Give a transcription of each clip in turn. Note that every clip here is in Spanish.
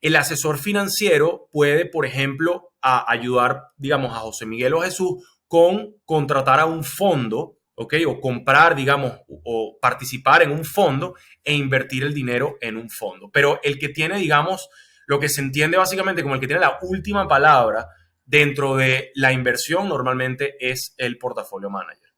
El asesor financiero puede, por ejemplo, ayudar, digamos, a José Miguel o Jesús con contratar a un fondo, ¿ok? O comprar, digamos, o participar en un fondo e invertir el dinero en un fondo. Pero el que tiene, digamos, lo que se entiende básicamente como el que tiene la última palabra dentro de la inversión normalmente es el portafolio manager.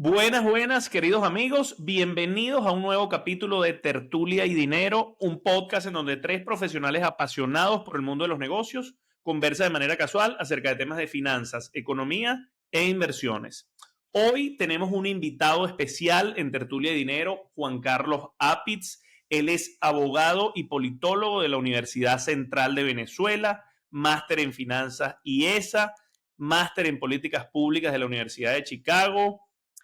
Buenas, buenas, queridos amigos. Bienvenidos a un nuevo capítulo de Tertulia y Dinero, un podcast en donde tres profesionales apasionados por el mundo de los negocios conversan de manera casual acerca de temas de finanzas, economía e inversiones. Hoy tenemos un invitado especial en Tertulia y Dinero, Juan Carlos Apitz. Él es abogado y politólogo de la Universidad Central de Venezuela, máster en finanzas IESA, máster en políticas públicas de la Universidad de Chicago,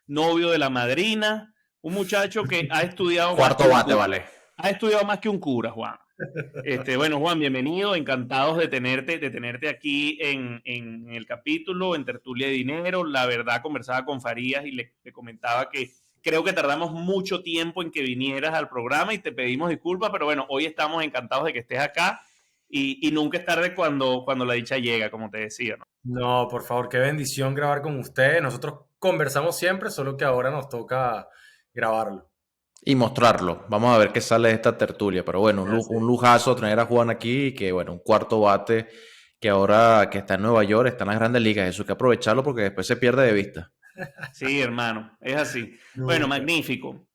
novio de la madrina, un muchacho que ha estudiado más que Cuarto un bate, cura. vale. Ha estudiado más que un cura, Juan. Bueno, Juan, bienvenido, encantados de tenerte aquí en el capítulo, en Tertulia de Dinero. La verdad, conversaba con Farías y le comentaba que creo que tardamos mucho tiempo en que vinieras al programa y te pedimos disculpas, pero bueno, hoy estamos encantados de que estés acá y nunca es tarde cuando la dicha llega, como te decía, ¿no? No, por favor, qué bendición grabar con ustedes. Nosotros conversamos siempre, solo que ahora nos toca grabarlo. Y mostrarlo. Vamos a ver qué sale de esta tertulia. Pero bueno, Así un es. lujazo tener a Juan aquí y que bueno, un cuarto bate que ahora que está en Nueva York, está en las grandes ligas. Eso hay que aprovecharlo porque después se pierde de vista. Sí, hermano, es así. Bueno, Nunca. magnífico.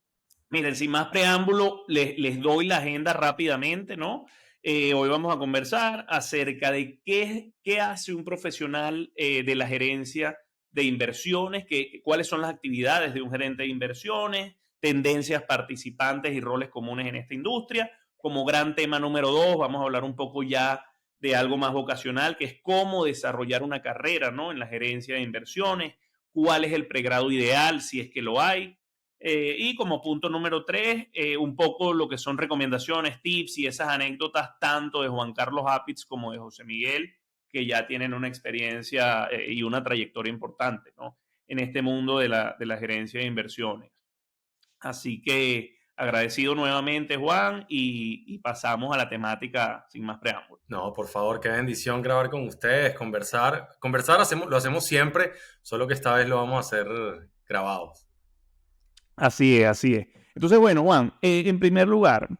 Miren, sin más preámbulo, les doy la agenda rápidamente, ¿no? Hoy vamos a conversar acerca de qué hace un profesional de la gerencia de inversiones, cuáles son las actividades de un gerente de inversiones, tendencias participantes y roles comunes en esta industria. Como gran tema número 2, vamos a hablar un poco ya de algo más vocacional, que es cómo desarrollar una carrera, ¿no? En la gerencia de inversiones, cuál es el pregrado ideal, si es que lo hay. Y como punto número 3, un poco lo que son recomendaciones, tips y esas anécdotas tanto de Juan Carlos Apitz como de José Miguel, que ya tienen una experiencia y una trayectoria importante, ¿no? En este mundo de la gerencia de inversiones. Así que agradecido nuevamente, Juan, y pasamos a la temática sin más preámbulos. No, por favor, qué bendición grabar con ustedes, conversar. Conversar lo hacemos siempre, solo que esta vez lo vamos a hacer grabados. Así es, así es. Entonces, bueno, Juan, en primer lugar,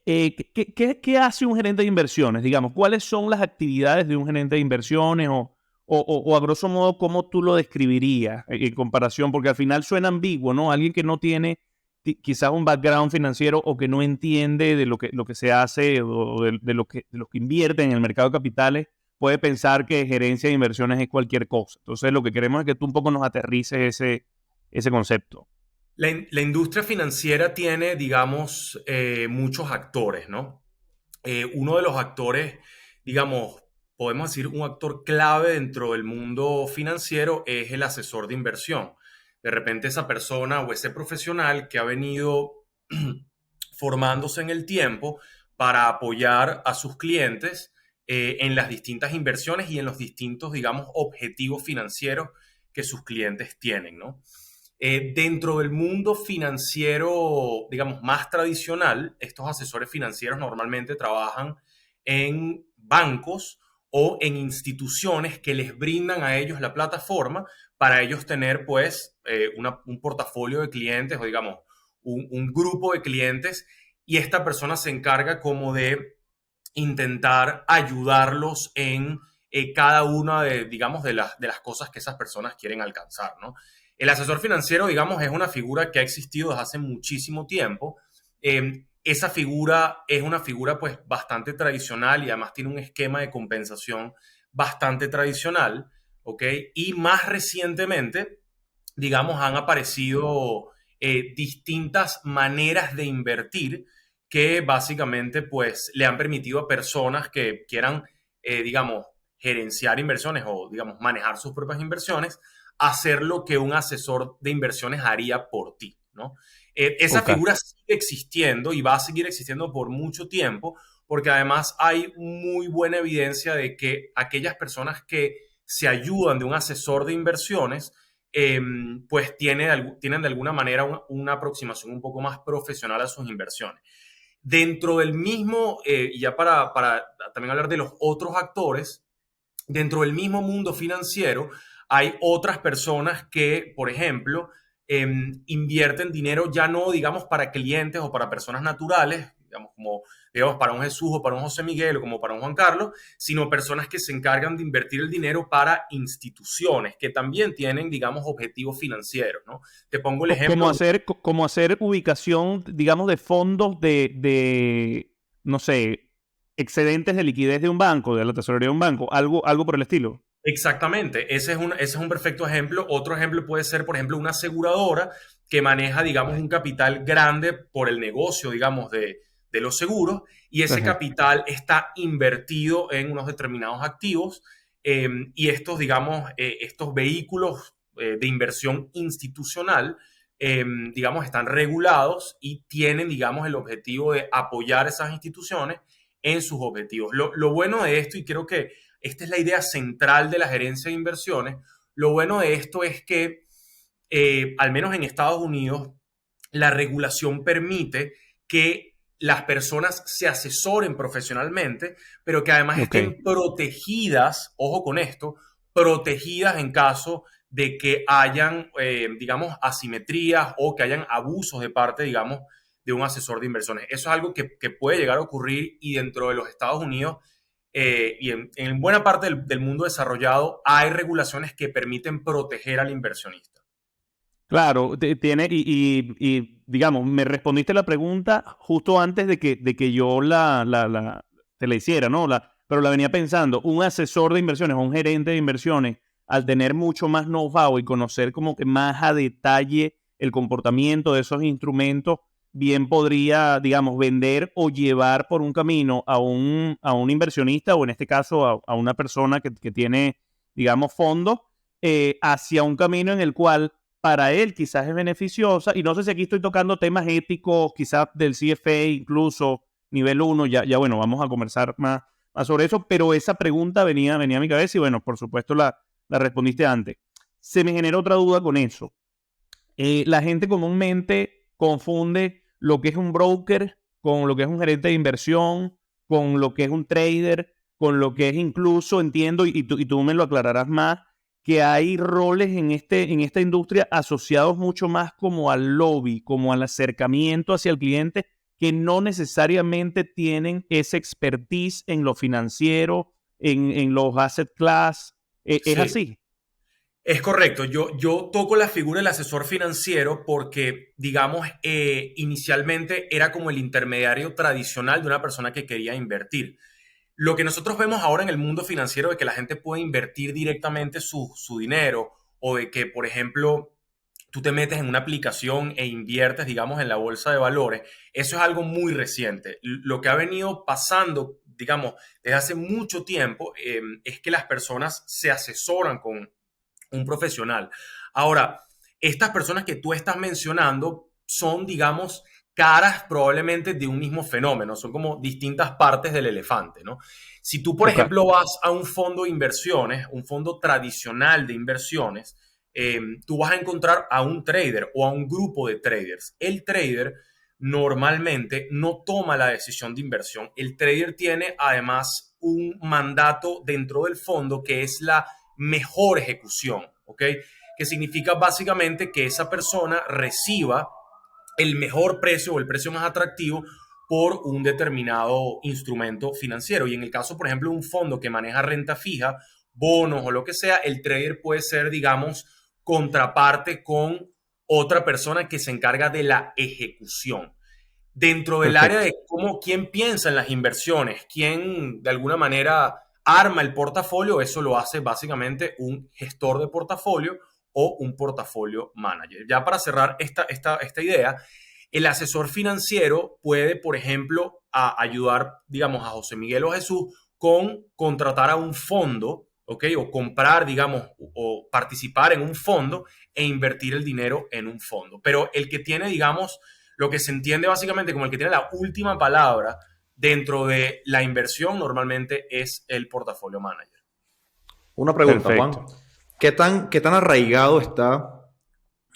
¿qué hace un gerente de inversiones? Digamos, ¿cuáles son las actividades de un gerente de inversiones o a grosso modo, cómo tú lo describirías en comparación? Porque al final suena ambiguo, ¿no? Alguien que no tiene quizás un background financiero o que no entiende de lo que se hace o de lo que invierte en el mercado de capitales puede pensar que gerencia de inversiones es cualquier cosa. Entonces, lo que queremos es que tú un poco nos aterrices ese concepto. La industria financiera tiene, digamos, muchos actores, ¿no? Uno de los actores, digamos, podemos decir un actor clave dentro del mundo financiero es el asesor de inversión. De repente esa persona o ese profesional que ha venido formándose en el tiempo para apoyar a sus clientes en las distintas inversiones y en los distintos, digamos, objetivos financieros que sus clientes tienen, ¿no? Dentro del mundo financiero, digamos, más tradicional, estos asesores financieros normalmente trabajan en bancos o en instituciones que les brindan a ellos la plataforma para ellos tener, pues, un portafolio de clientes o, digamos, un grupo de clientes y esta persona se encarga como de intentar ayudarlos en cada una de, digamos, de las cosas que esas personas quieren alcanzar, ¿no? El asesor financiero, digamos, es una figura que ha existido desde hace muchísimo tiempo. Esa figura es una figura pues bastante tradicional y además tiene un esquema de compensación bastante tradicional, ¿ok? Y más recientemente, digamos, han aparecido distintas maneras de invertir que básicamente pues le han permitido a personas que quieran, digamos, gerenciar inversiones o, digamos, manejar sus propias inversiones, hacer lo que un asesor de inversiones haría por ti, ¿no? Esa Ok. figura sigue existiendo y va a seguir existiendo por mucho tiempo, porque además hay muy buena evidencia de que aquellas personas que se ayudan de un asesor de inversiones, pues tienen de alguna manera una aproximación un poco más profesional a sus inversiones. Dentro del mismo, y ya para también hablar de los otros actores, dentro del mismo mundo financiero hay otras personas que, por ejemplo, invierten dinero ya no, digamos, para clientes o para personas naturales, digamos, para un Jesús o para un José Miguel o como para un Juan Carlos, sino personas que se encargan de invertir el dinero para instituciones que también tienen, digamos, objetivos financieros, ¿no? Te pongo el ejemplo de... Como hacer ubicación, digamos, de fondos no sé, excedentes de liquidez de un banco, de la tesorería de un banco, algo por el estilo. Exactamente, ese es un perfecto ejemplo. Otro ejemplo puede ser, por ejemplo, una aseguradora que maneja, digamos, un capital grande por el negocio, digamos, de los seguros, y ese Ajá. capital está invertido en unos determinados activos, y estos, digamos, estos vehículos de inversión institucional, digamos, están regulados y tienen, digamos, el objetivo de apoyar esas instituciones en sus objetivos. Lo bueno de esto, y creo que esta es la idea central de la gerencia de inversiones. Lo bueno de esto es que, al menos en Estados Unidos, la regulación permite que las personas se asesoren profesionalmente, pero que además Ok. estén protegidas, ojo con esto, protegidas en caso de que hayan, digamos, asimetrías o que hayan abusos de parte, digamos, de un asesor de inversiones. Eso es algo que puede llegar a ocurrir y dentro de los Estados Unidos y en buena parte del mundo desarrollado hay regulaciones que permiten proteger al inversionista. Claro, tiene, digamos, me respondiste la pregunta justo antes de que yo te la hiciera, ¿no? Pero la venía pensando, un asesor de inversiones o un gerente de inversiones, al tener mucho más know-how y conocer como que más a detalle el comportamiento de esos instrumentos, bien podría, digamos, vender o llevar por un camino a un inversionista o en este caso a una persona que tiene, digamos, fondos hacia un camino en el cual para él quizás es beneficiosa, y no sé si aquí estoy tocando temas éticos, quizás del CFA, incluso nivel uno ya bueno, vamos a conversar más sobre eso, pero esa pregunta venía a mi cabeza y bueno, por supuesto la respondiste antes. Se me generó otra duda con eso. La gente comúnmente confunde lo que es un broker con lo que es un gerente de inversión, con lo que es un trader, con lo que es incluso, entiendo, y tú me lo aclararás más, que hay roles en esta industria asociados mucho más como al lobby, como al acercamiento hacia el cliente, que no necesariamente tienen esa expertise en lo financiero, en los asset class. ¿Es Sí, así? es correcto. Yo toco la figura del asesor financiero porque, digamos, inicialmente era como el intermediario tradicional de una persona que quería invertir. Lo que nosotros vemos ahora en el mundo financiero de que la gente puede invertir directamente su dinero o de que, por ejemplo, tú te metes en una aplicación e inviertes, digamos, en la bolsa de valores, eso es algo muy reciente. Lo que ha venido pasando, digamos, desde hace mucho tiempo, es que las personas se asesoran con un profesional. Ahora, estas personas que tú estás mencionando son, digamos, caras probablemente de un mismo fenómeno, son como distintas partes del elefante, ¿no? Si tú, por Ok. ejemplo, vas a un fondo de inversiones, un fondo tradicional de inversiones, tú vas a encontrar a un trader o a un grupo de traders. El trader normalmente no toma la decisión de inversión. El trader tiene además un mandato dentro del fondo que es la mejor ejecución, ¿ok? Que significa básicamente que esa persona reciba el mejor precio o el precio más atractivo por un determinado instrumento financiero. Y en el caso, por ejemplo, de un fondo que maneja renta fija, bonos o lo que sea, el trader puede ser, digamos, contraparte con otra persona que se encarga de la ejecución. Dentro del área Perfecto. de quién piensa en las inversiones, quién de alguna manera arma el portafolio, eso lo hace básicamente un gestor de portafolio o un portafolio manager. Ya para cerrar esta idea, el asesor financiero puede, por ejemplo, ayudar, digamos, a José Miguel o Jesús con contratar a un fondo ¿ok? O comprar, digamos, o participar en un fondo e invertir el dinero en un fondo. Pero el que tiene, digamos, lo que se entiende básicamente como el que tiene la última palabra dentro de la inversión normalmente es el portafolio manager. Una pregunta, Juan. Perfecto. ¿Qué tan arraigado está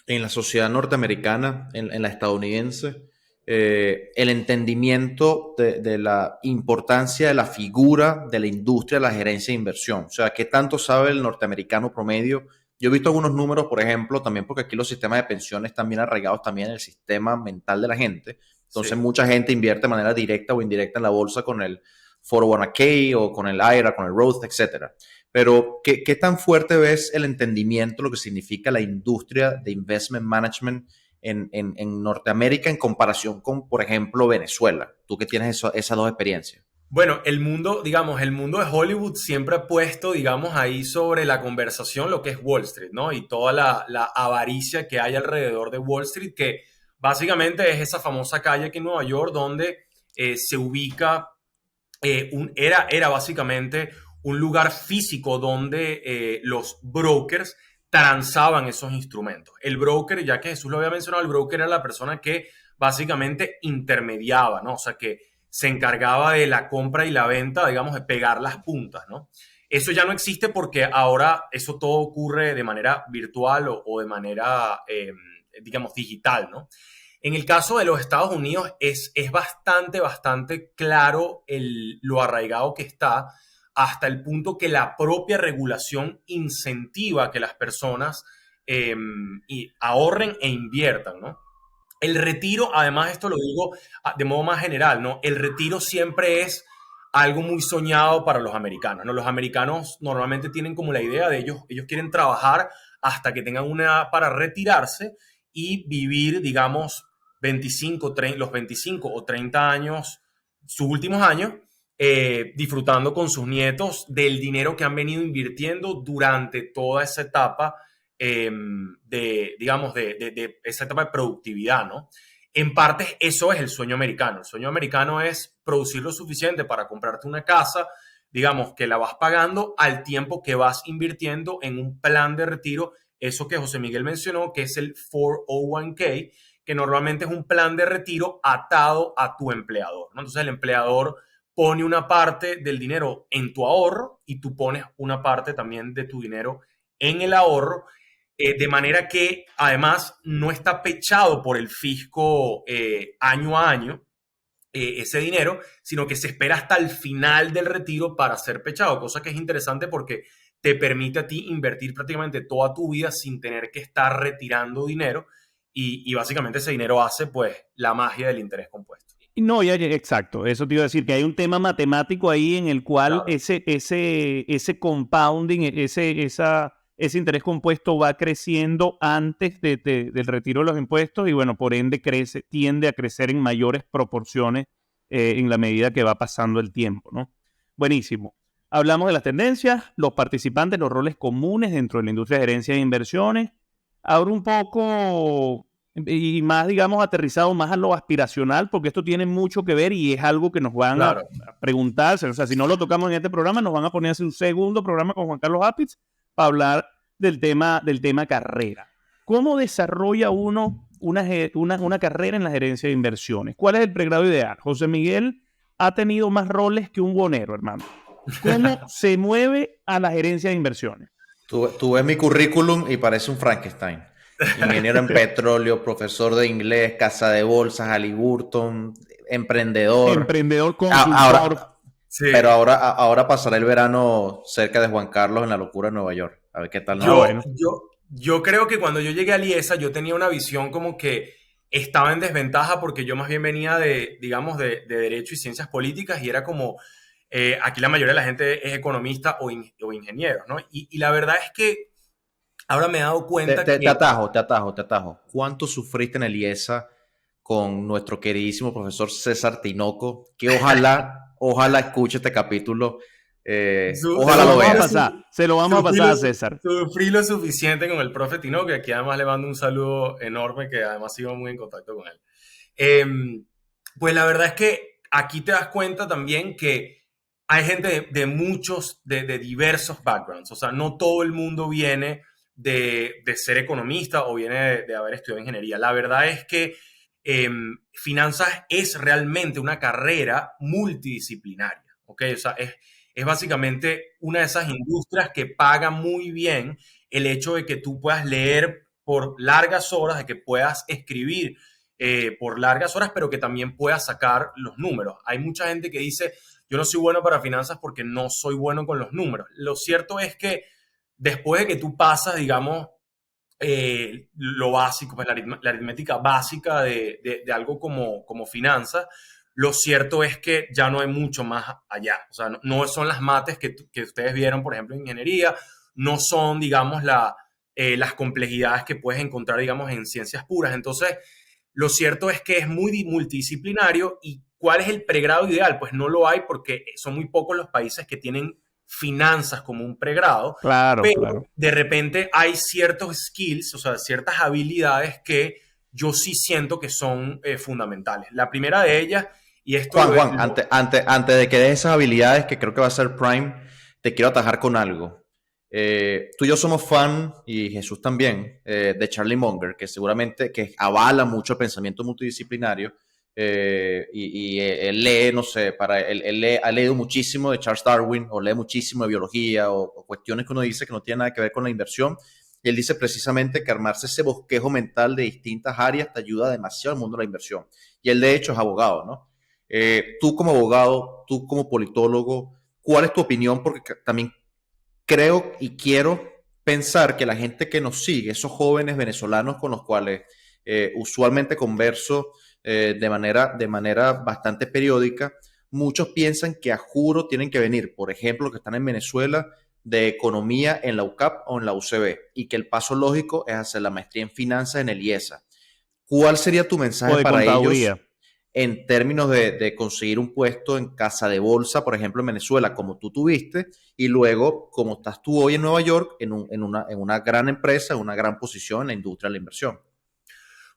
en la sociedad norteamericana, en la estadounidense, el entendimiento de la importancia de la figura de la industria de la gerencia de inversión? O sea, ¿qué tanto sabe el norteamericano promedio? Yo he visto algunos números, por ejemplo, también porque aquí los sistemas de pensiones están bien arraigados también en el sistema mental de la gente. Entonces, Sí. mucha gente invierte de manera directa o indirecta en la bolsa con el 401k o con el IRA, con el Roth, etcétera. Pero, ¿qué tan fuerte ves el entendimiento, lo que significa la industria de investment management en Norteamérica en comparación con, por ejemplo, Venezuela? Tú que tienes esas dos experiencias. Bueno, el mundo, digamos, el mundo de Hollywood siempre ha puesto, digamos, ahí sobre la conversación lo que es Wall Street, ¿no? Y toda la avaricia que hay alrededor de Wall Street, que básicamente es esa famosa calle aquí en Nueva York donde se ubica, era básicamente un lugar físico donde los brokers transaban esos instrumentos. El broker, ya que Jesús lo había mencionado, el broker era la persona que básicamente intermediaba, ¿no? O sea, que se encargaba de la compra y la venta, digamos, de pegar las puntas, ¿no? Eso ya no existe porque ahora eso todo ocurre de manera virtual o de manera, digamos, digital, ¿no? En el caso de los Estados Unidos es bastante claro lo arraigado que está hasta el punto que la propia regulación incentiva que las personas ahorren e inviertan, ¿no? El retiro, además, esto lo digo de modo más general, ¿no? El retiro siempre es algo muy soñado para los americanos, ¿no? Los americanos normalmente tienen como la idea de ellos quieren trabajar hasta que tengan una edad para retirarse y vivir, digamos, los 25 o 30 años, sus últimos años, disfrutando con sus nietos del dinero que han venido invirtiendo durante toda esa etapa digamos, de esa etapa de productividad, ¿no? En parte eso es el sueño americano. El sueño americano es producir lo suficiente para comprarte una casa, digamos, que la vas pagando al tiempo que vas invirtiendo en un plan de retiro, eso que José Miguel mencionó, que es el 401k, que normalmente es un plan de retiro atado a tu empleador, ¿no? Entonces el empleador pone una parte del dinero en tu ahorro y tú pones una parte también de tu dinero en el ahorro, de manera que además no está pechado por el fisco año a año ese dinero, sino que se espera hasta el final del retiro para ser pechado, cosa que es interesante porque te permite a ti invertir prácticamente toda tu vida sin tener que estar retirando dinero y básicamente ese dinero hace pues la magia del interés compuesto. No, exacto. Eso te iba a decir, que hay un tema matemático ahí en el cual Claro. ese compounding, ese interés compuesto va creciendo antes del retiro de los impuestos y bueno, por ende tiende a crecer en mayores proporciones en la medida que va pasando el tiempo, ¿no? Buenísimo. Hablamos de las tendencias, los participantes, los roles comunes dentro de la industria de gerencia de inversiones. Ahora un poco y más, digamos, aterrizado más a lo aspiracional, porque esto tiene mucho que ver y es algo que nos van a Claro. preguntarse. O sea, si no lo tocamos en este programa, nos van a poner a hacer un segundo programa con Juan Carlos Apitz para hablar del tema carrera. ¿Cómo desarrolla uno una carrera en la gerencia de inversiones? ¿Cuál es el pregrado ideal? José Miguel ha tenido más roles que un bonero, hermano. ¿Cómo se mueve a la gerencia de inversiones? Tú ves mi currículum y parece un Frankenstein. Ingeniero en petróleo, profesor de inglés, casa de bolsas, Halliburton, emprendedor. Emprendedor, consultor. Ahora, Sí. pero ahora pasaré el verano cerca de Juan Carlos en la locura de Nueva York. A ver qué tal nos va. Yo, Bueno. yo creo que cuando yo llegué a Liesa, yo tenía una visión como que estaba en desventaja porque yo más bien venía de, digamos, de Derecho y Ciencias Políticas y era como, aquí la mayoría de la gente es economista o ingeniero, ¿no? Y la verdad es que ahora me he dado Te, cuenta te- te que, atajo, te atajo, te atajo. ¿Cuánto sufriste en el IESA con nuestro queridísimo profesor César Tinoco? Que ojalá escuche este capítulo. Ojalá lo vea. Se lo vamos a pasar a César. Sufrí lo suficiente con el profe Tino, que aquí además le mando un saludo enorme, que además sigo muy en contacto con él. Pues la verdad es que aquí te das cuenta también que hay gente de muchos, de diversos backgrounds. O sea, no todo el mundo viene de ser economista o viene de haber estudiado ingeniería. La verdad es que finanzas es realmente una carrera multidisciplinaria, ¿ok? O sea, es básicamente una de esas industrias que paga muy bien el hecho de que tú puedas leer por largas horas, de que puedas escribir por largas horas, pero que también puedas sacar los números. Hay mucha gente que dice, yo no soy bueno para finanzas porque no soy bueno con los números. Lo cierto es que después de que tú pasas, digamos, lo básico, pues la aritmética básica de algo como finanzas, lo cierto es que ya no hay mucho más allá. O sea, no son las mates que ustedes vieron, por ejemplo, en ingeniería, no son, digamos, las complejidades que puedes encontrar, digamos, en ciencias puras. Entonces, lo cierto es que es muy multidisciplinario. ¿Y cuál es el pregrado ideal? Pues no lo hay porque son muy pocos los países que tienen finanzas como un pregrado, Claro, pero claro. de repente hay ciertos skills, o sea, ciertas habilidades que yo sí siento que son fundamentales. La primera de ellas, y esto Juan, antes de que des esas habilidades, que creo que va a ser Prime, te quiero atajar con algo. Tú y yo somos fan, y Jesús también, de Charlie Munger, que seguramente que avala mucho el pensamiento multidisciplinario. Él lee, no sé, ha leído muchísimo de Charles Darwin, o lee muchísimo de biología, o cuestiones que uno dice que no tienen nada que ver con la inversión. Y él dice precisamente que armarse ese bosquejo mental de distintas áreas te ayuda demasiado al mundo de la inversión. Y él, de hecho, es abogado, ¿no? Tú como abogado, tú como politólogo, ¿cuál es tu opinión? Porque también creo y quiero pensar que la gente que nos sigue, esos jóvenes venezolanos con los cuales usualmente converso de manera bastante periódica, muchos piensan que a juro tienen que venir, por ejemplo, que están en Venezuela, de economía en la UCAP o en la UCB, y que el paso lógico es hacer la maestría en finanzas en el IESA. ¿Cuál sería tu O mensaje de para contaduría. ellos en términos de conseguir un puesto en casa de bolsa, por ejemplo, en Venezuela, como tú tuviste, y luego, como estás tú hoy en Nueva York, en una gran empresa, en una gran posición en la industria de la inversión?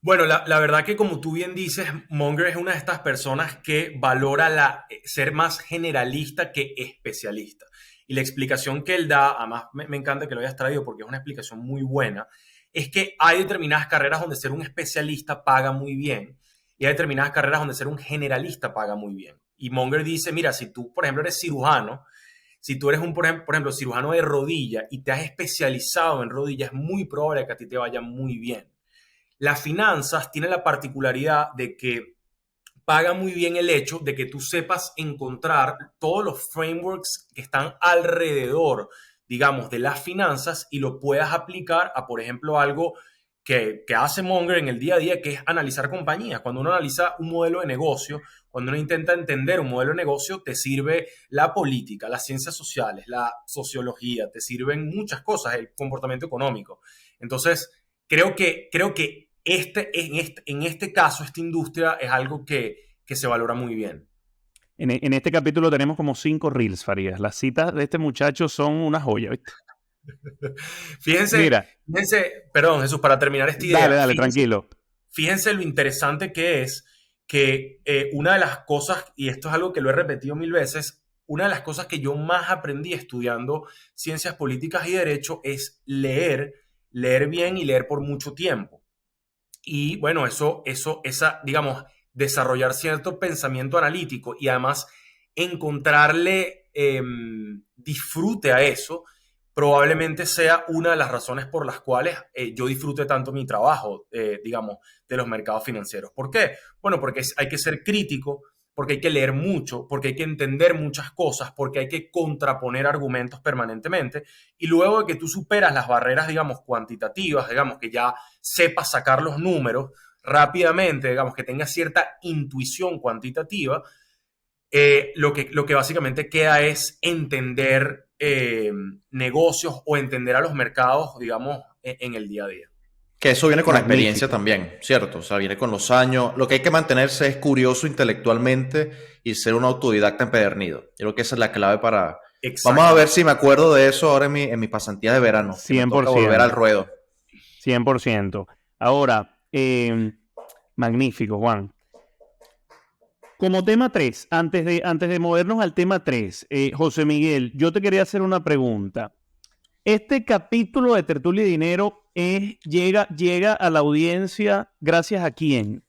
Bueno, la verdad que como tú bien dices, Munger es una de estas personas que valora ser más generalista que especialista. Y la explicación que él da, además me encanta que lo hayas traído porque es una explicación muy buena, es que hay determinadas carreras donde ser un especialista paga muy bien y hay determinadas carreras donde ser un generalista paga muy bien. Y Munger dice, mira, si tú, por ejemplo, eres cirujano, si tú eres por ejemplo, cirujano de rodilla y te has especializado en rodilla, es muy probable que a ti te vaya muy bien. Las finanzas tienen la particularidad de que paga muy bien el hecho de que tú sepas encontrar todos los frameworks que están alrededor, digamos, de las finanzas y lo puedas aplicar a, por ejemplo, algo que hace Munger en el día a día, que es analizar compañías. Cuando uno analiza un modelo de negocio, cuando uno intenta entender un modelo de negocio, te sirve la política, las ciencias sociales, la sociología, te sirven muchas cosas, el comportamiento económico. Entonces, creo que en este caso, esta industria es algo que se valora muy bien. En este capítulo tenemos como 5 reels, Farías. Las citas de este muchacho son una joya, ¿viste? Fíjense, Mira, perdón, Jesús, para terminar esta dale, idea, dale, fíjense, tranquilo. fíjense lo interesante que es que una de las cosas, y esto es algo que lo he repetido mil veces, una de las cosas que yo más aprendí estudiando ciencias políticas y derecho es leer bien y leer por mucho tiempo. Y bueno, digamos, desarrollar cierto pensamiento analítico y además encontrarle disfrute a eso, probablemente sea una de las razones por las cuales yo disfrute tanto mi trabajo, digamos, de los mercados financieros. ¿Por qué? Bueno, porque hay que ser crítico, porque hay que leer mucho, porque hay que entender muchas cosas, porque hay que contraponer argumentos permanentemente. Y luego de que tú superas las barreras, digamos, cuantitativas, digamos, que ya sepas sacar los números rápidamente, digamos, que tengas cierta intuición cuantitativa, lo que básicamente queda es entender negocios o entender a los mercados, digamos, en el día a día. Que eso viene con la experiencia Magnífico. también, ¿cierto? O sea, viene con los años. Lo que hay que mantenerse es curioso intelectualmente y ser un autodidacta empedernido. Yo creo que esa es la clave para... Vamos a ver Exactamente. si me acuerdo de eso ahora en mi pasantía de verano, que me toca volver al 100%. ruedo. 100%. Ahora, magnífico, Juan. Como tema 3, antes de movernos al tema 3, José Miguel, yo te quería hacer una pregunta. Este capítulo de Tertulia y Dinero llega a la audiencia gracias a quién.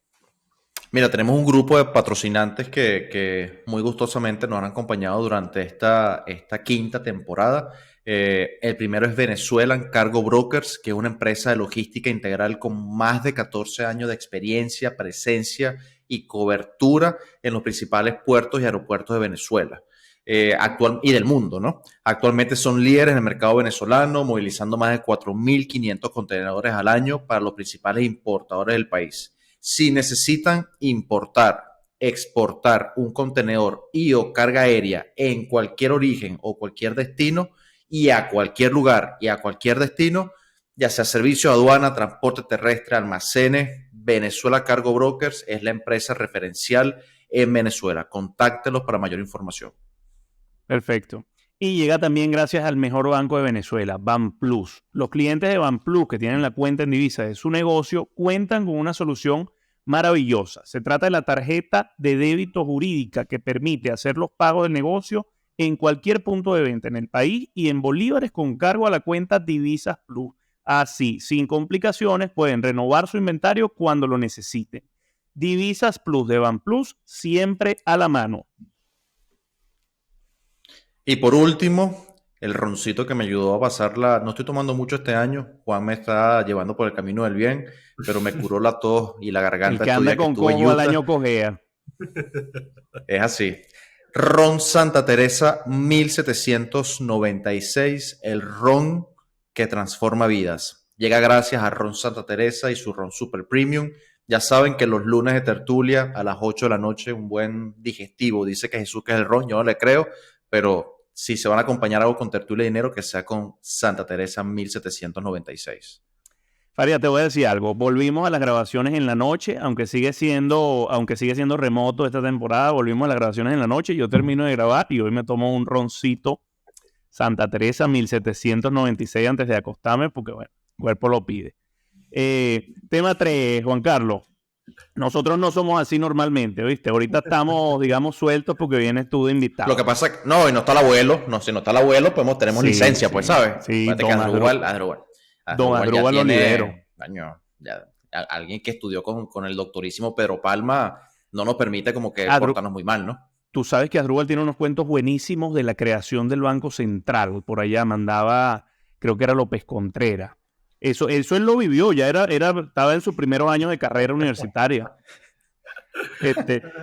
Mira, tenemos un grupo de patrocinantes que muy gustosamente nos han acompañado durante esta quinta temporada. El primero es Venezuelan Cargo Brokers, que es una empresa de logística integral con más de 14 años de experiencia, presencia y cobertura en los principales puertos y aeropuertos de Venezuela y del mundo, ¿no? Actualmente son líderes en el mercado venezolano, movilizando más de 4.500 contenedores al año para los principales importadores del país. Si necesitan importar, exportar un contenedor y o carga aérea en cualquier origen o cualquier destino y a cualquier lugar y a cualquier destino, ya sea servicio, aduana, transporte terrestre, almacenes, Venezuela Cargo Brokers es la empresa referencial en Venezuela. Contáctelos para mayor información. Perfecto. Y llega también gracias al mejor banco de Venezuela, BanPlus. Los clientes de BanPlus que tienen la cuenta en divisa de su negocio cuentan con una solución maravillosa. Se trata de la tarjeta de débito jurídica que permite hacer los pagos del negocio en cualquier punto de venta en el país y en bolívares con cargo a la cuenta Divisas Plus. Así, sin complicaciones, pueden renovar su inventario cuando lo necesiten. Divisas Plus de BanPlus, siempre a la mano. Y por último, el roncito que me ayudó a pasarla. No estoy tomando mucho este año. Juan me está llevando por el camino del bien, pero me curó la tos y la El garganta que estos anda días que con estuve en cojo al Utah. año cojea. Es así. Ron Santa Teresa 1796, el ron que transforma vidas. Llega gracias a Ron Santa Teresa y su ron Super Premium. Ya saben que los lunes de tertulia a las 8 de la noche, un buen digestivo. Dice que Jesús que es el ron, yo no le creo, pero si se van a acompañar algo con tertulia de dinero, que sea con Santa Teresa 1796. Faria, te voy a decir algo. Volvimos a las grabaciones en la noche, aunque sigue siendo remoto esta temporada. Volvimos a las grabaciones en la noche. Yo termino de grabar y hoy me tomo un roncito Santa Teresa 1796 antes de acostarme, porque bueno, el cuerpo lo pide. Tema 3, Juan Carlos. Nosotros no somos así normalmente, ¿viste? Ahorita estamos, digamos, sueltos porque vienes tú de Lo que invitado. pasa, no, y no está el abuelo, no, si no está el abuelo, tenemos Sí, licencia, pues, sí, ¿sabes? sí, Fíjate que Don Asdrúbal ya Asdrúbal lo lidero. tiene, alguien que estudió con el doctorísimo Pedro Palma, no nos permite como que Adru- portarnos muy mal, ¿no? Tú sabes que Asdrúbal tiene unos cuentos buenísimos de la creación del Banco Central. Por allá mandaba, creo que era López Contreras. Eso él lo vivió, estaba en sus primeros años de carrera universitaria.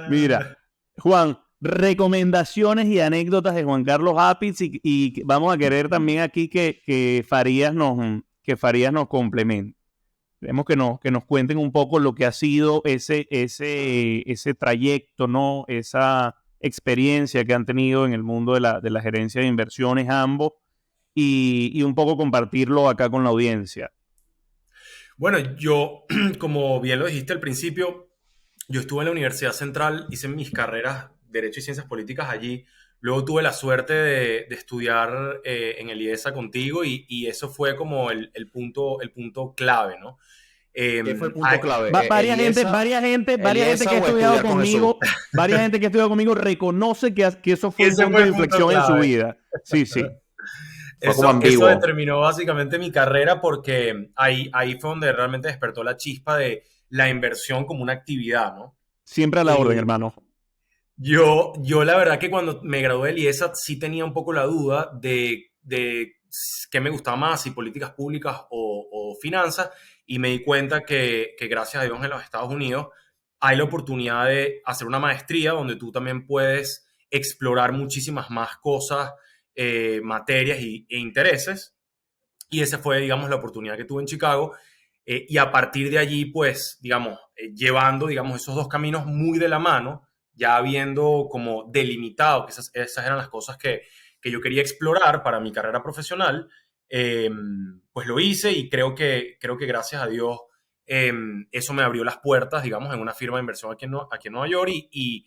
Mira, Juan, recomendaciones y anécdotas de Juan Carlos Apitz y vamos a querer también aquí que Farías nos complemente. Queremos que nos cuenten un poco lo que ha sido ese trayecto, ¿no? Esa experiencia que han tenido en el mundo de la gerencia de inversiones ambos y un poco compartirlo acá con la audiencia. Bueno, yo, como bien lo dijiste al principio, yo estuve en la Universidad Central, hice mis carreras Derecho y Ciencias Políticas allí. Luego tuve la suerte de estudiar en el IESA contigo y eso fue como el punto clave, ¿no? ¿Qué fue el punto Hay- clave? Varias gente que ha estudiado conmigo, varias gente que ha estudiado conmigo reconoce que eso fue un ese punto fue de el punto inflexión en su clave. vida. Sí, sí. Fue como Eso ambiguo. determinó básicamente mi carrera porque ahí fue donde realmente despertó la chispa de la inversión como una actividad, ¿no? Siempre a la orden, Eh, hermano. yo la verdad que cuando me gradué del IESA sí tenía un poco la duda de qué me gustaba más, si políticas públicas o finanzas, y me di cuenta que gracias a Dios en los Estados Unidos hay la oportunidad de hacer una maestría donde tú también puedes explorar muchísimas más cosas, materias e intereses. Y esa fue, digamos, la oportunidad que tuve en Chicago. Y a partir de allí, pues, digamos, llevando, digamos, esos dos caminos muy de la mano, ya habiendo como delimitado que esas eran las cosas que yo quería explorar para mi carrera profesional, eh, pues lo hice y creo que gracias a Dios eso me abrió las puertas, digamos, en una firma de inversión aquí en Nueva York y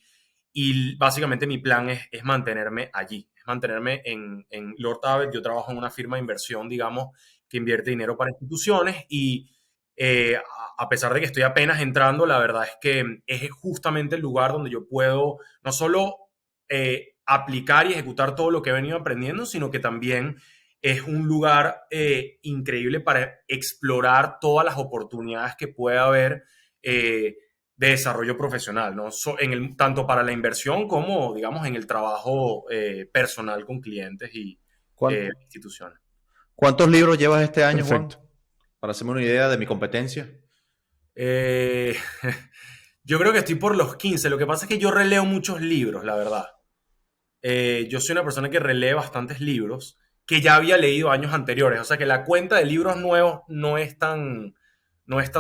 básicamente mi plan es mantenerme allí, es mantenerme en Lord Abbett. Yo trabajo en una firma de inversión, digamos, que invierte dinero para instituciones y a pesar de que estoy apenas entrando, la verdad es que es justamente el lugar donde yo puedo no solo aplicar y ejecutar todo lo que he venido aprendiendo, sino que también es un lugar increíble para explorar todas las oportunidades que puede haber de desarrollo profesional, ¿no? Tanto para la inversión como, digamos, en el trabajo personal con clientes y ¿Cuán- instituciones. ¿Cuántos libros llevas este año, Juan? Perfecto. Para hacerme una idea de mi competencia. Eh, yo creo que estoy por los 15. Lo que pasa es que yo releo muchos libros, la verdad. Yo soy una persona que relee bastantes libros que ya había leído años anteriores. O sea que la cuenta de libros nuevos no es tan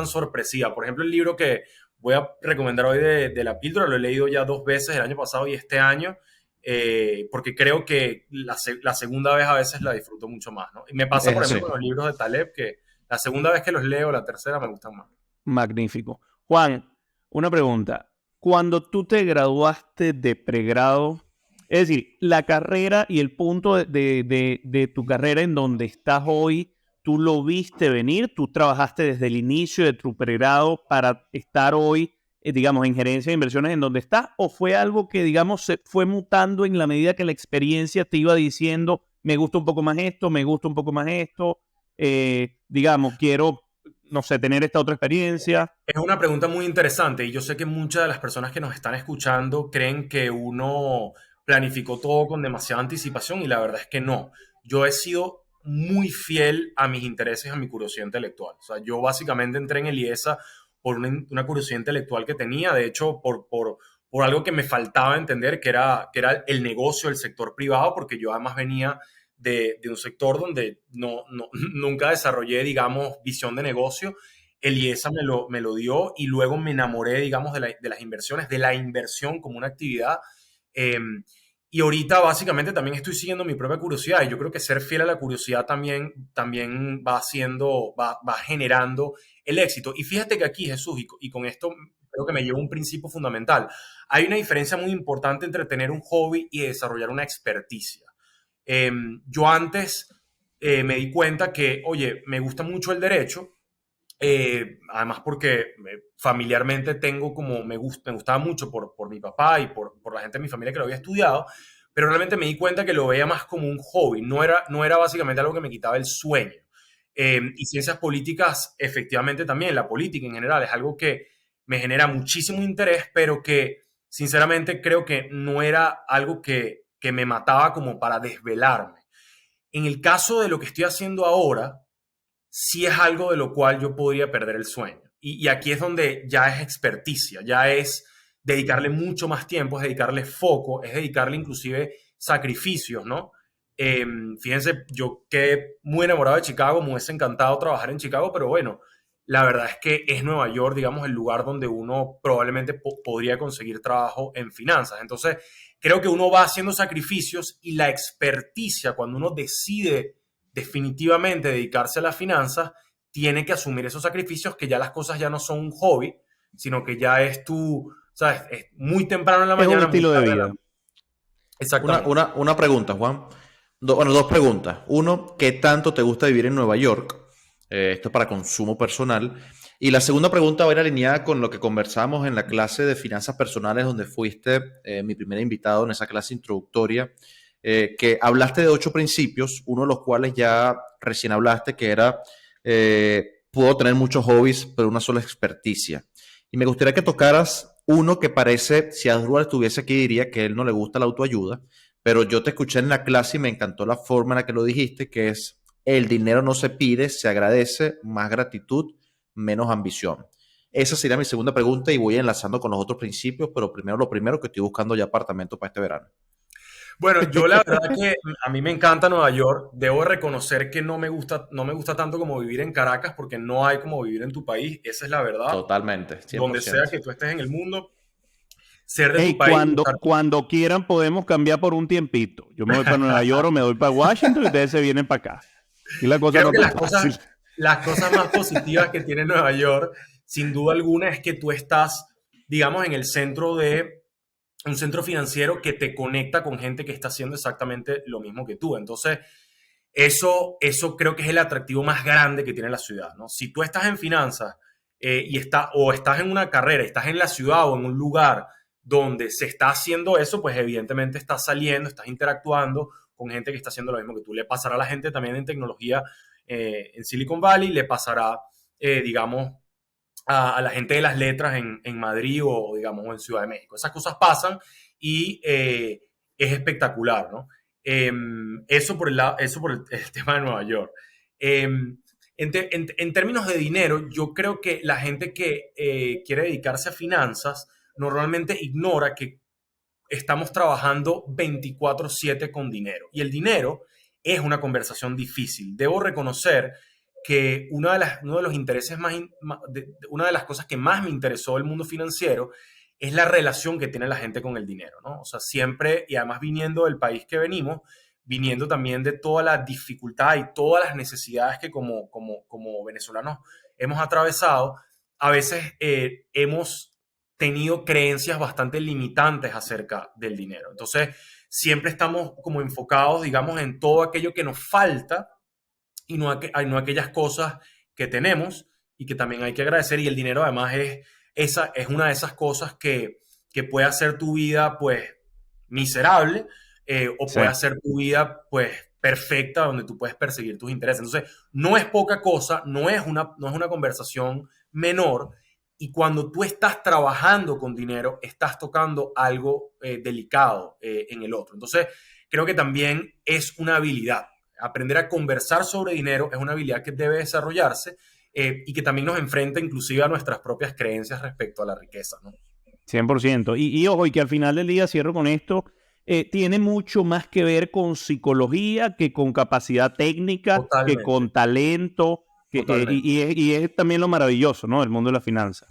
sorpresiva. Por ejemplo, el libro que voy a recomendar hoy de la píldora lo he leído ya 2 veces, el año pasado y este año, porque creo que la segunda vez a veces la disfruto mucho más, ¿no? Y me pasa, Es por así. ejemplo, con los libros de Taleb, que la segunda vez que los leo, la tercera me gustan más. Magnífico. Juan, una pregunta. Cuando tú te graduaste de pregrado, es decir, la carrera y el punto de tu carrera en donde estás hoy, ¿tú lo viste venir? ¿Tú trabajaste desde el inicio de tu pregrado para estar hoy, digamos, en gerencia de inversiones en donde estás? ¿O fue algo que, digamos, se fue mutando en la medida que la experiencia te iba diciendo, me gusta un poco más esto, me gusta un poco más esto, digamos, quiero, no sé, tener esta otra experiencia? Es una pregunta muy interesante y yo sé que muchas de las personas que nos están escuchando creen que uno planificó todo con demasiada anticipación y la verdad es que no. Yo he sido muy fiel a mis intereses, a mi curiosidad intelectual. O sea, yo básicamente entré en el IESA por una curiosidad intelectual que tenía, de hecho, por algo que me faltaba entender, que era el negocio del sector privado, porque yo además venía de un sector donde nunca desarrollé, digamos, visión de negocio. El IESA me lo dio y luego me enamoré, digamos, de las inversiones, de la inversión como una actividad. Eh, y ahorita básicamente también estoy siguiendo mi propia curiosidad y yo creo que ser fiel a la curiosidad también va generando el éxito. Y fíjate que aquí, Jesús, y con esto creo que me lleva un principio fundamental. Hay una diferencia muy importante entre tener un hobby y desarrollar una experticia. Eh, yo antes me di cuenta que, oye, me gusta mucho el derecho, además porque familiarmente tengo como, me gustaba mucho por mi papá y por la gente de mi familia que lo había estudiado, pero realmente me di cuenta que lo veía más como un hobby, no era básicamente algo que me quitaba el sueño. Y ciencias políticas, efectivamente también, la política en general es algo que me genera muchísimo interés, pero que sinceramente creo que no era algo que me mataba como para desvelarme. En el caso de lo que estoy haciendo ahora, sí es algo de lo cual yo podría perder el sueño. Y aquí es donde ya es experticia, ya es dedicarle mucho más tiempo, es dedicarle foco, es dedicarle inclusive sacrificios, ¿no? Fíjense, yo quedé muy enamorado de Chicago, me hubiese encantado trabajar en Chicago, pero bueno, la verdad es que es Nueva York, digamos, el lugar donde uno probablemente podría conseguir trabajo en finanzas. Entonces, creo que uno va haciendo sacrificios y la experticia, cuando uno decide definitivamente dedicarse a las finanzas, tiene que asumir esos sacrificios, que ya las cosas ya no son un hobby, sino que ya es tu, ¿sabes? Es muy temprano en la Es un mañana, muy estilo de tarde en la vida. noche. Exactamente. Una pregunta, Juan. Bueno, dos preguntas. Uno, ¿qué tanto te gusta vivir en Nueva York? Esto es para consumo personal. Y la segunda pregunta va a ir alineada con lo que conversamos en la clase de finanzas personales, donde fuiste mi primer invitado en esa clase introductoria, que hablaste de 8 principios, uno de los cuales ya recién hablaste, que era, puedo tener muchos hobbies, pero una sola experticia. Y me gustaría que tocaras uno que parece, si Asdrúbal estuviese aquí, diría que a él no le gusta la autoayuda, pero yo te escuché en la clase y me encantó la forma en la que lo dijiste, que es: el dinero no se pide, se agradece, más gratitud, menos ambición. Esa sería mi segunda pregunta y voy enlazando con los otros principios, pero primero lo primero, que estoy buscando ya apartamento para este verano. Bueno, yo la verdad que a mí me encanta Nueva York. Debo reconocer que no me gusta tanto como vivir en Caracas, porque no hay como vivir en tu país. Esa es la verdad. Totalmente, Donde sea 100%. que tú estés en el mundo, ser de tu Hey, país, buscar. cuando quieran podemos cambiar por un tiempito. Yo me voy para Nueva York o me voy para Washington y ustedes se vienen para acá. Y la cosa Creo no que es tan fácil. las cosas más positivas que tiene Nueva York, sin duda alguna, es que tú estás, digamos, en el centro de un centro financiero que te conecta con gente que está haciendo exactamente lo mismo que tú. Entonces, Eso creo que es el atractivo más grande que tiene la ciudad, ¿no? Si tú estás en finanzas o estás en una carrera, estás en la ciudad o en un lugar donde se está haciendo eso, pues evidentemente estás saliendo, estás interactuando con gente que está haciendo lo mismo que tú. Le pasará a la gente también en tecnología en Silicon Valley, le pasará, digamos, a la gente de las letras en Madrid o, digamos, en Ciudad de México. Esas cosas pasan y es espectacular, ¿no? Eso por el tema de Nueva York. En términos de dinero, yo creo que la gente que quiere dedicarse a finanzas normalmente ignora que estamos trabajando 24/7 con dinero. Y el dinero es una conversación difícil. Debo reconocer que uno de los intereses una de las cosas que más me interesó del mundo financiero es la relación que tiene la gente con el dinero, ¿no? O sea, siempre, y además viniendo del país que venimos, viniendo también de toda la dificultad y todas las necesidades que como venezolanos hemos atravesado, a veces hemos tenido creencias bastante limitantes acerca del dinero. Entonces, siempre estamos como enfocados, digamos, en todo aquello que nos falta y no aquellas cosas que tenemos y que también hay que agradecer. Y el dinero además es una de esas cosas que puede hacer tu vida pues miserable o Sí. puede hacer tu vida pues perfecta donde tú puedes perseguir tus intereses. Entonces, no es poca cosa, no es una conversación menor. Y cuando tú estás trabajando con dinero, estás tocando algo delicado en el otro. Entonces, creo que también es una habilidad. Aprender a conversar sobre dinero es una habilidad que debe desarrollarse y que también nos enfrenta inclusive a nuestras propias creencias respecto a la riqueza, ¿no? 100%. Y ojo, y que al final del día, cierro con esto, tiene mucho más que ver con psicología que con capacidad técnica, que Totalmente, con talento, totalmente. y es también lo maravilloso, ¿no? Del mundo de la finanza.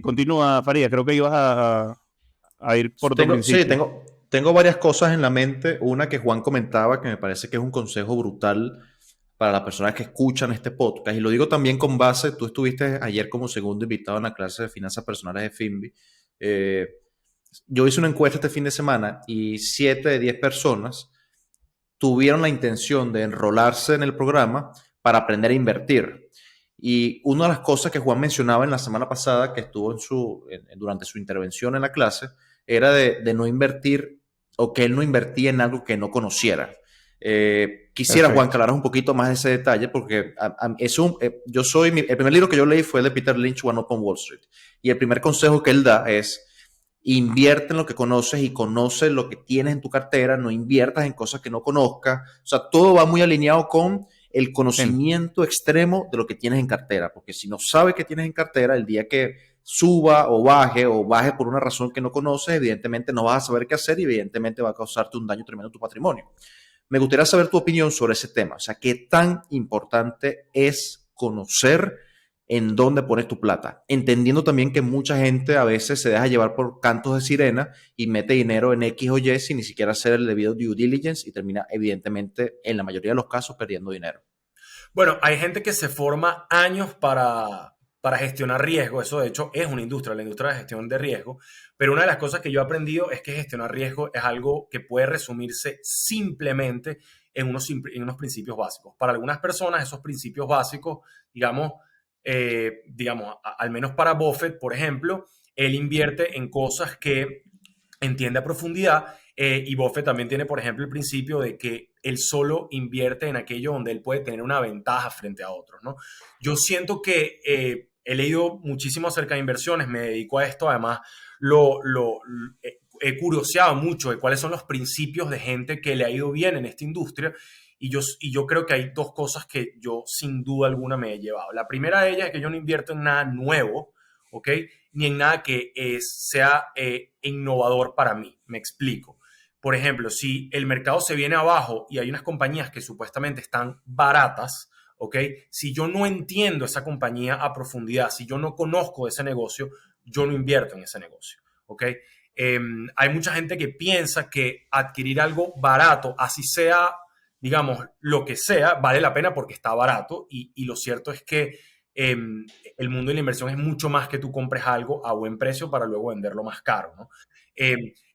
Continúa, Faría, creo que ibas a ir por otro Sí, principio. tengo varias cosas en la mente. Una que Juan comentaba, que me parece que es un consejo brutal para las personas que escuchan este podcast. Y lo digo también con base, tú estuviste ayer como segundo invitado en la clase de finanzas personales de Finbi. Eh, yo hice una encuesta este fin de semana y 7 de 10 personas tuvieron la intención de enrolarse en el programa para aprender a invertir. Y una de las cosas que Juan mencionaba en la semana pasada, que estuvo durante su intervención en la clase, era de no invertir o que él no invertía en algo que no conociera. Quisiera, Juan, que Perfecto. hablaras un poquito más de ese detalle, porque el primer libro que yo leí fue el de Peter Lynch, One Up on Wall Street. Y el primer consejo que él da es: invierte en lo que conoces y conoce lo que tienes en tu cartera, no inviertas en cosas que no conozcas. O sea, todo va muy alineado con el Sí. conocimiento extremo de lo que tienes en cartera, porque si no sabes qué tienes en cartera, el día que suba o baje por una razón que no conoces, evidentemente no vas a saber qué hacer y evidentemente va a causarte un daño tremendo a tu patrimonio. Me gustaría saber tu opinión sobre ese tema, o sea, qué tan importante es conocer en dónde pones tu plata, entendiendo también que mucha gente a veces se deja llevar por cantos de sirena y mete dinero en X o Y sin ni siquiera hacer el debido due diligence y termina evidentemente en la mayoría de los casos perdiendo dinero. Bueno, hay gente que se forma años para gestionar riesgo. Eso, de hecho, es una industria, la industria de gestión de riesgo. Pero una de las cosas que yo he aprendido es que gestionar riesgo es algo que puede resumirse simplemente en unos principios básicos. Para algunas personas, esos principios básicos, al menos para Buffett, por ejemplo, él invierte en cosas que entiende a profundidad. Y Buffett también tiene, por ejemplo, el principio de que él solo invierte en aquello donde él puede tener una ventaja frente a otros, ¿no? Yo siento que he leído muchísimo acerca de inversiones, me dedico a esto, además he curioseado mucho de cuáles son los principios de gente que le ha ido bien en esta industria y yo creo que hay dos cosas que yo sin duda alguna me he llevado. La primera de ellas es que yo no invierto en nada nuevo, ¿ok? Ni en nada que sea innovador para mí. Me explico. Por ejemplo, si el mercado se viene abajo y hay unas compañías que supuestamente están baratas, ¿ok? Si yo no entiendo esa compañía a profundidad, si yo no conozco ese negocio, yo no invierto en ese negocio, ¿ok? Hay mucha gente que piensa que adquirir algo barato, así sea, digamos, lo que sea, vale la pena porque está barato y lo cierto es que eh, el mundo de la inversión es mucho más que tú compres algo a buen precio para luego venderlo más caro, ¿no?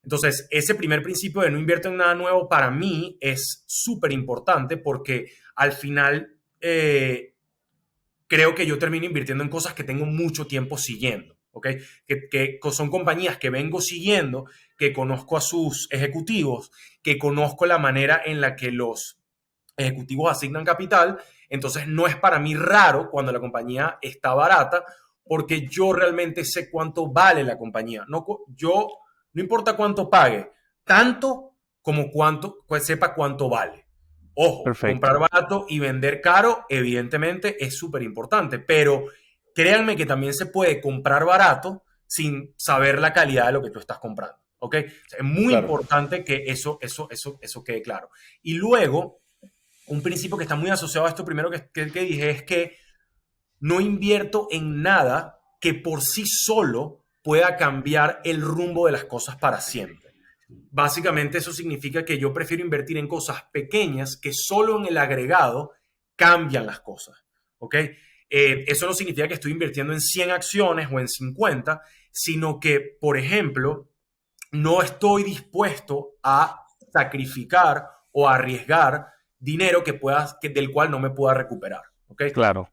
Entonces, ese primer principio de no invierto en nada nuevo para mí es súper importante porque al final creo que yo termino invirtiendo en cosas que tengo mucho tiempo siguiendo, ¿ok? Que son compañías que vengo siguiendo, que conozco a sus ejecutivos, que conozco la manera en la que los ejecutivos asignan capital. Entonces no es para mí raro cuando la compañía está barata, porque yo realmente sé cuánto vale la compañía. No importa cuánto pague, tanto como sepa cuánto vale. Ojo, Perfecto. comprar barato y vender caro, evidentemente, es súper importante, pero créanme que también se puede comprar barato sin saber la calidad de lo que tú estás comprando. ¿Ok? O sea, es muy Claro. importante que eso quede claro. Y luego, un principio que está muy asociado a esto primero que dije es que no invierto en nada que por sí solo pueda cambiar el rumbo de las cosas para siempre. Básicamente eso significa que yo prefiero invertir en cosas pequeñas que solo en el agregado cambian las cosas. ¿Ok? Eso no significa que estoy invirtiendo en 100 acciones o en 50, sino que, por ejemplo, no estoy dispuesto a sacrificar o a arriesgar dinero del cual no me pueda recuperar. ¿Ok? Claro.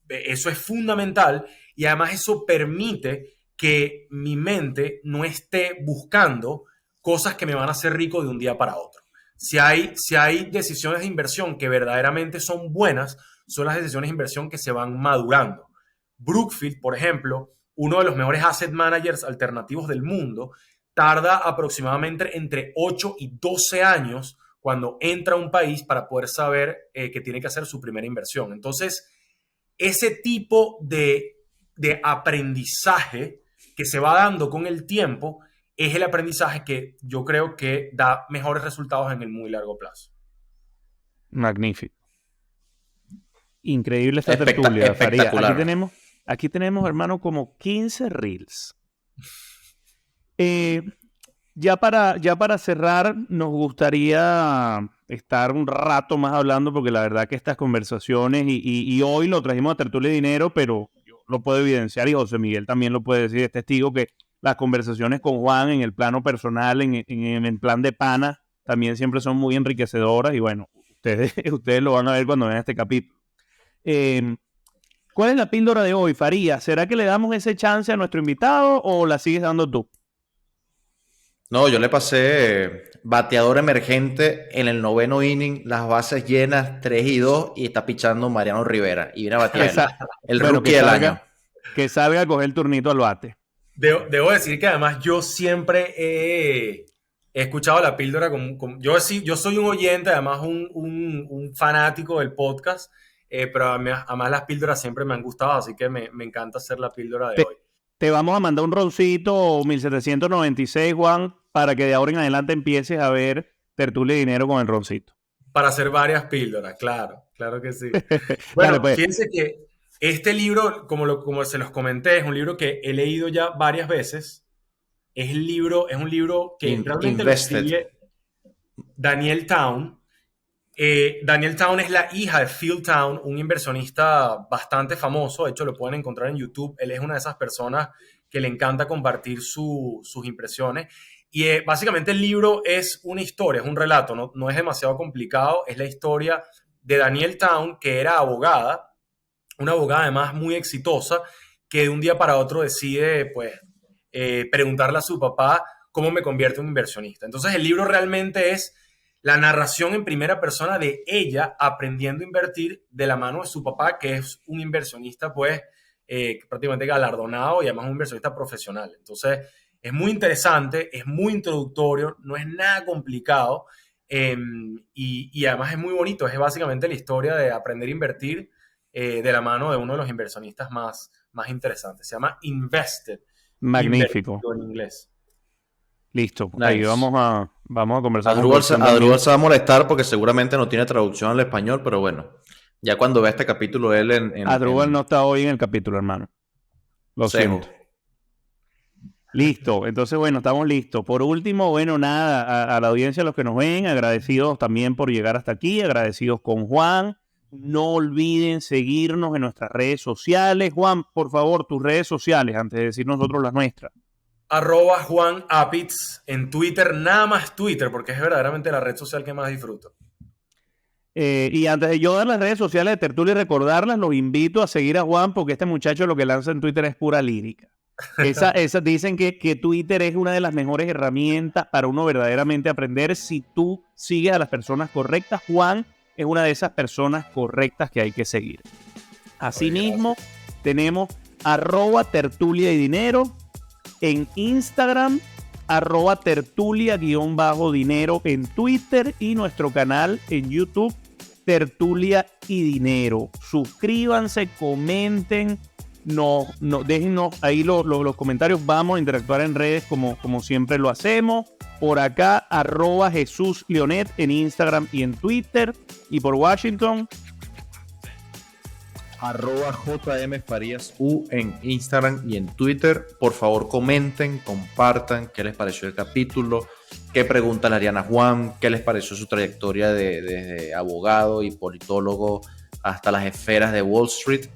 Eso es fundamental y además eso permite que mi mente no esté buscando cosas que me van a hacer rico de un día para otro. Si hay decisiones de inversión que verdaderamente son buenas, son las decisiones de inversión que se van madurando. Brookfield, por ejemplo, uno de los mejores asset managers alternativos del mundo, tarda aproximadamente entre 8 y 12 años cuando entra a un país para poder saber que tiene que hacer su primera inversión. Entonces, ese tipo de aprendizaje que se va dando con el tiempo es el aprendizaje que yo creo que da mejores resultados en el muy largo plazo. Magnífico. Increíble esta tertulia, Faría. Aquí tenemos, hermano, como 15 reels. Ya para cerrar, nos gustaría estar un rato más hablando, porque la verdad que estas conversaciones, y hoy lo trajimos a Tertulia de Dinero, pero yo lo puedo evidenciar y José Miguel también lo puede decir, es testigo que las conversaciones con Juan en el plano personal, en el plan de pana, también siempre son muy enriquecedoras y bueno, ustedes lo van a ver cuando vean este capítulo. ¿Cuál es la píldora de hoy, Faría? ¿Será que le damos ese chance a nuestro invitado o la sigues dando tú? No, yo le pasé bateador emergente en el 9º inning, las bases llenas, 3-2, y está pichando Mariano Rivera. Y viene a batear el rookie del año. Que salga a coger el turnito al bate. Debo decir que además yo siempre he escuchado la píldora yo soy un oyente, además un fanático del podcast, pero además las píldoras siempre me han gustado, así que me encanta hacer la píldora de hoy. Te vamos a mandar un roncito 1796, Juan, para que de ahora en adelante empieces a ver Tertulia de Dinero con el roncito. Para hacer varias píldoras, claro que sí. Bueno, Dale, pues. Fíjense que este libro, como se los comenté, es un libro que he leído ya varias veces. Es un libro que realmente lo escribe Daniel Town. Daniel Town es la hija de Phil Town, un inversionista bastante famoso. De hecho, lo pueden encontrar en YouTube. Él es una de esas personas que le encanta compartir sus impresiones. Y básicamente el libro es una historia, es un relato, no es demasiado complicado. Es la historia de Daniel Town, que era abogada, una abogada además muy exitosa, que de un día para otro decide pues, preguntarle a su papá cómo me convierto en inversionista. Entonces el libro realmente es la narración en primera persona de ella aprendiendo a invertir de la mano de su papá, que es un inversionista pues prácticamente galardonado y además un inversionista profesional. Entonces es muy interesante, es muy introductorio, no es nada complicado y además es muy bonito. Es básicamente la historia de aprender a invertir de la mano de uno de los inversionistas más interesantes. Se llama Invested. Magnífico. En inglés. Listo. Nice. Ahí vamos a conversar. Adrúbal se va a molestar porque seguramente no tiene traducción al español, pero bueno, ya cuando vea este capítulo él Adrúbal no está hoy en el capítulo, hermano. Lo siento. Listo, entonces bueno, estamos listos. Por último, bueno, nada, a la audiencia, a los que nos ven, agradecidos también por llegar hasta aquí, agradecidos con Juan. No olviden seguirnos en nuestras redes sociales. Juan, por favor, tus redes sociales, antes de decir nosotros las nuestras. Juan Apitz en Twitter, nada más Twitter, porque es verdaderamente la red social que más disfruto. Y antes de yo dar las redes sociales de Tertulia y recordarlas, los invito a seguir a Juan porque este muchacho lo que lanza en Twitter es pura lírica. Dicen que Twitter es una de las mejores herramientas para uno verdaderamente aprender si tú sigues a las personas correctas. Juan es una de esas personas correctas que hay que seguir. Asimismo, tenemos @tertulia y dinero en Instagram, @tertulia_dinero en Twitter y nuestro canal en YouTube, Tertulia y Dinero. Suscríbanse, comenten, déjennos ahí los comentarios. Vamos a interactuar en redes como siempre lo hacemos. Por acá, @Jesús Leonet en Instagram y en Twitter. Y por Washington, @JM Farías U en Instagram y en Twitter. Por favor, comenten, compartan qué les pareció el capítulo, qué pregunta le harían a Juan, qué les pareció su trayectoria desde abogado y politólogo hasta las esferas de Wall Street.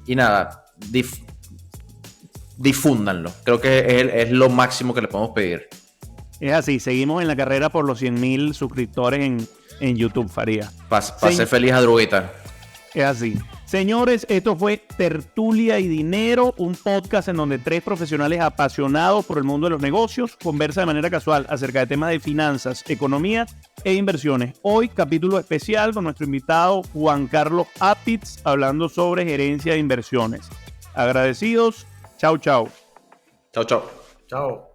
Y nada, difúndanlo. Creo que es lo máximo que le podemos pedir. es así. Seguimos en la carrera por los 100,000 suscriptores en YouTube, Farías. Pasé feliz a Druguita. Es así. Señores, esto fue Tertulia y Dinero, un podcast en donde 3 profesionales apasionados por el mundo de los negocios conversan de manera casual acerca de temas de finanzas, economía e inversiones. Hoy, capítulo especial con nuestro invitado Juan Carlos Apitz, hablando sobre gerencia de inversiones. Agradecidos. Chau, chau. Chao, chao. Chao.